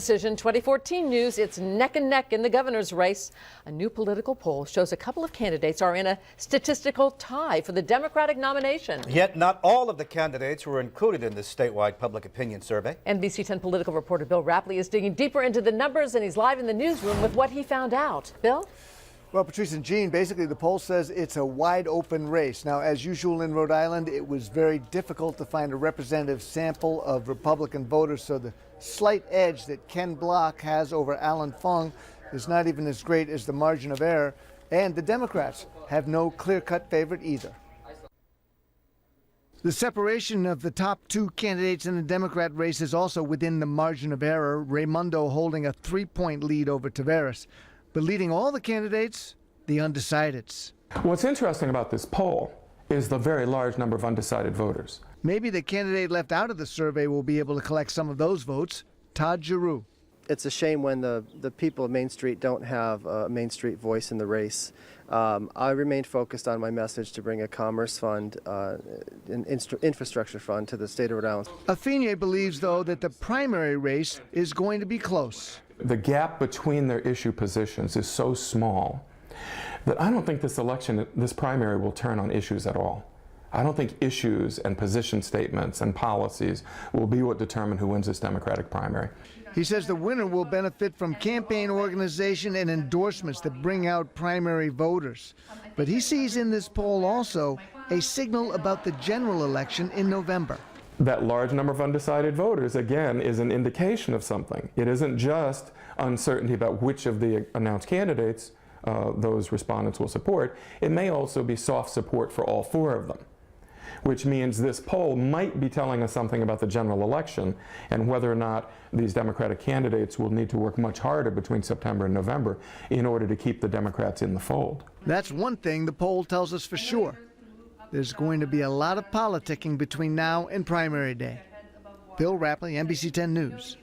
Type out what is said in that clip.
Decision 2014 news, it's neck and neck in the governor's race. A new political poll shows a couple of candidates are in a statistical tie for the Democratic nomination. Yet not all of the candidates were included in this statewide public opinion survey. NBC 10 political reporter Bill Rappleye is digging deeper into the numbers, and he's live in the newsroom with what he found out. Bill? Well, Patrice and Jean, basically the poll says it's a wide open race. Now, as usual in Rhode Island, it was very difficult to find a representative sample of Republican voters, so the slight edge that Ken Block has over Alan Fung is not even as great as the margin of error, and the Democrats have no clear-cut favorite either. The separation of the top two candidates in the Democrat race is also within the margin of error, Raimondo holding a 3-point lead over Taveras. But leading all the candidates, the undecideds. What's interesting about this poll is the very large number of undecided voters. Maybe the candidate left out of the survey will be able to collect some of those votes. Todd Giroux. It's a shame when the people of Main Street don't have a Main Street voice in the race. I remain focused on my message to bring a commerce fund, an infrastructure fund to the state of Rhode Island. Athene believes, though, that the primary race is going to be close. The gap between their issue positions is so small that I don't think this primary will turn on issues at all. I don't think issues and position statements and policies will be what determine who wins this Democratic primary. He says the winner will benefit from campaign organization and endorsements that bring out primary voters. But he sees in this poll also a signal about the general election in November. That large number of undecided voters, again, is an indication of something. It isn't just uncertainty about which of the announced candidates those respondents will support. It may also be soft support for all four of them, which means this poll might be telling us something about the general election and whether or not these Democratic candidates will need to work much harder between September and November in order to keep the Democrats in the fold. That's one thing the poll tells us for sure. There's going to be a lot of politicking between now and primary day. Bill Rappleye, NBC 10 News.